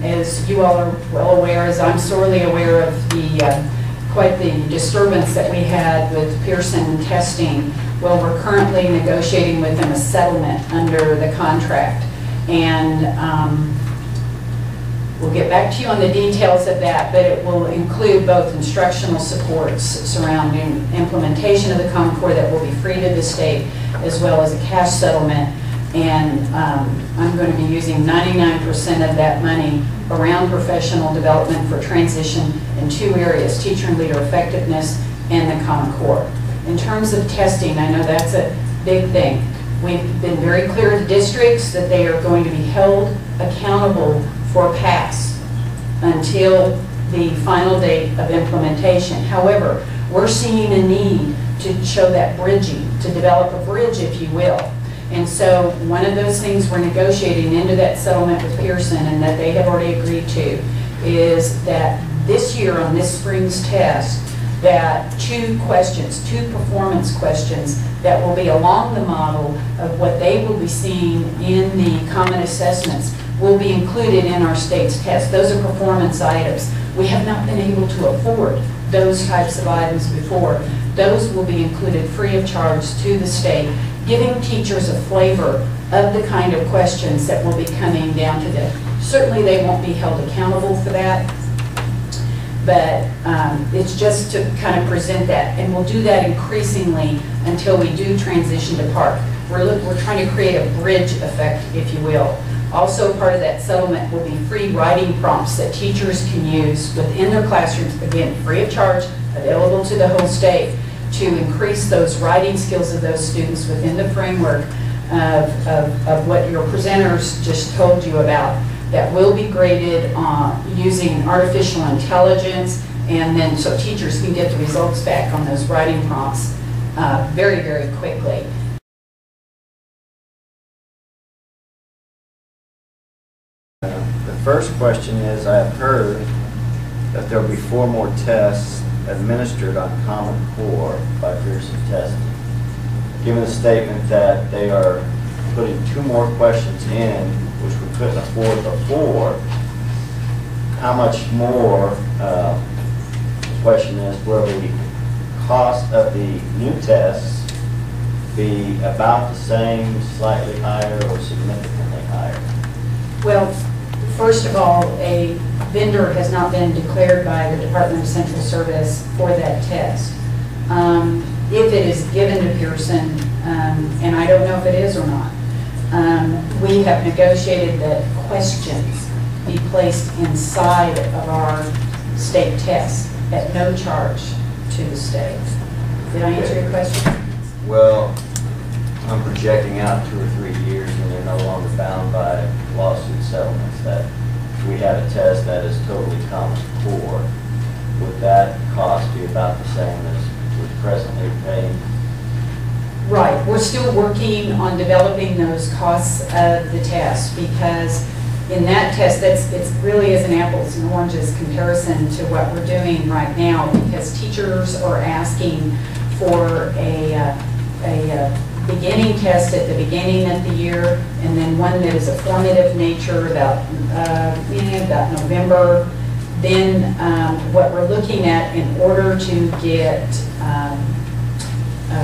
as you all are well aware, as I'm sorely aware of quite the disturbance that we had with Pearson testing, well, we're currently negotiating with them a settlement under the contract. And we'll get back to you on the details of that, but it will include both instructional supports surrounding implementation of the Common Core that will be free to the state, as well as a cash settlement. And I'm going to be using 99% of that money around professional development for transition in two areas, teacher and leader effectiveness and the Common Core. In terms of testing, I know that's a big thing. We've been very clear to districts that they are going to be held accountable for pass until the final date of implementation. However, we're seeing a need to show that bridging, to develop a bridge, if you will. And so one of those things we're negotiating into that settlement with Pearson, and that they have already agreed to, is that this year on this spring's test, that two performance questions that will be along the model of what they will be seeing in the common assessments will be included in our state's test. Those are performance items. We have not been able to afford those types of items before. Those will be included free of charge to the state, giving teachers a flavor of the kind of questions that will be coming down to them. Certainly they won't be held accountable for that, but it's just to kind of present that, and we'll do that increasingly until we do transition to Park. We're trying to create a bridge effect, if you will. Also, part of that settlement will be free writing prompts that teachers can use within their classrooms, again, free of charge, available to the whole state, to increase those writing skills of those students within the framework of what your presenters just told you about, that will be graded using artificial intelligence, and then so teachers can get the results back on those writing prompts very, very quickly. The first question is, I have heard that there will be 4 more tests administered on Common Core by Pearson testing. Given the statement that they are putting 2 more questions in, which we couldn't afford before, how much more, the question is, will the cost of the new tests be about the same, slightly higher, or significantly higher? Well, first of all, a vendor has not been declared by the Department of Central Service for that test. If it is given to Pearson, and I don't know if it is or not, we have negotiated that questions be placed inside of our state tests at no charge to the state. Did I answer your question? Well, I'm projecting out 2 or 3 years when they're no longer bound by lawsuit settlements, that if we had a test that is totally Common Core, would that cost be about the same as we're presently paying? Right. We're still working on developing those costs of the test, because in that test, it really is an apples and oranges comparison to what we're doing right now, because teachers are asking for a beginning test at the beginning of the year, and then one that is a formative nature about November. Then what we're looking at in order to get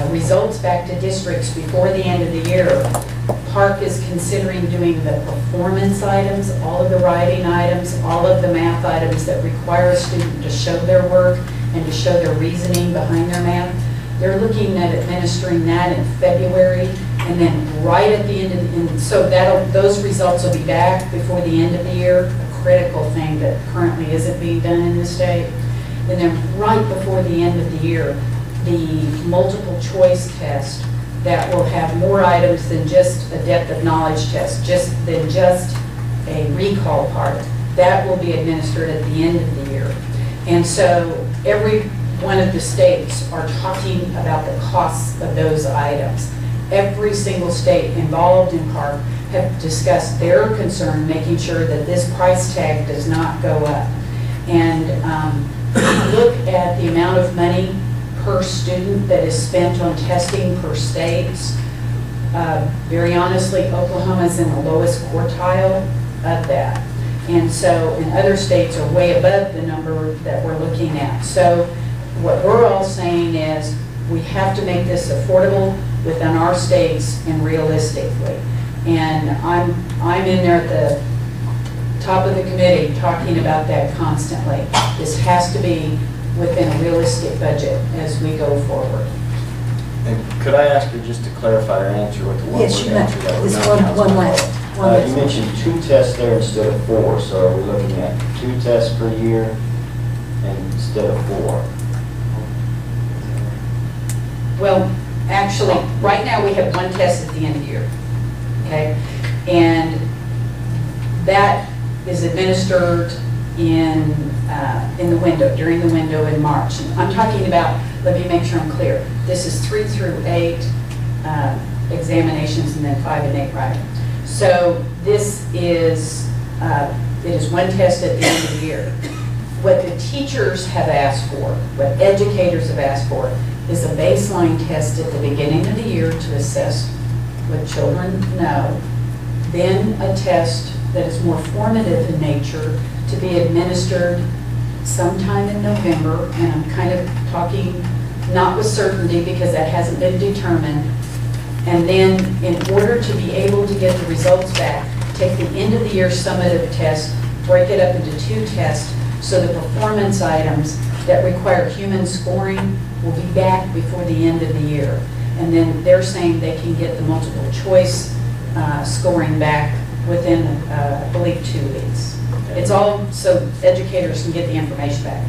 results back to districts before the end of the year, Park is considering doing the performance items, all of the writing items, all of the math items that require a student to show their work and to show their reasoning behind their math. They're looking at administering that in February, and then right at the end of the, so those results will be back before the end of the year, a critical thing that currently isn't being done in the state. And then right before the end of the year, the multiple choice test that will have more items than just a depth of knowledge test, just a recall part, that will be administered at the end of the year. And so every one of the states are talking about the costs of those items. Every single state involved in Park have discussed their concern, making sure that this price tag does not go up. And look at the amount of money per student that is spent on testing per states. Very honestly, Oklahoma is in the lowest quartile of that. And so, and other states are way above the number that we're looking at. So what we're all saying is we have to make this affordable within our states and realistically. And I'm in there at the top of the committee talking about that constantly. This has to be within a realistic budget as we go forward. And could I ask you just to clarify or answer what the one Yes, word you may. answer that This we're not one last. You mentioned 2 tests there instead of 4, so are we looking at 2 tests per year instead of 4? Well, actually, right now we have 1 test at the end of the year, okay? And that is administered in the window, during the window in March. And I'm talking about, let me make sure I'm clear, this is 3 through 8 examinations and then 5 and 8 writing. So this is, it is 1 test at the end of the year. What the teachers have asked for, what educators have asked for, is a baseline test at the beginning of the year to assess what children know, then a test that is more formative in nature to be administered sometime in November, and I'm kind of talking not with certainty because that hasn't been determined. And then in order to be able to get the results back, take the end of the year summative test, break it up into 2 tests, so the performance items that require human scoring will be back before the end of the year. And then they're saying they can get the multiple choice scoring back within, I believe, 2 weeks. It's all so educators can get the information back.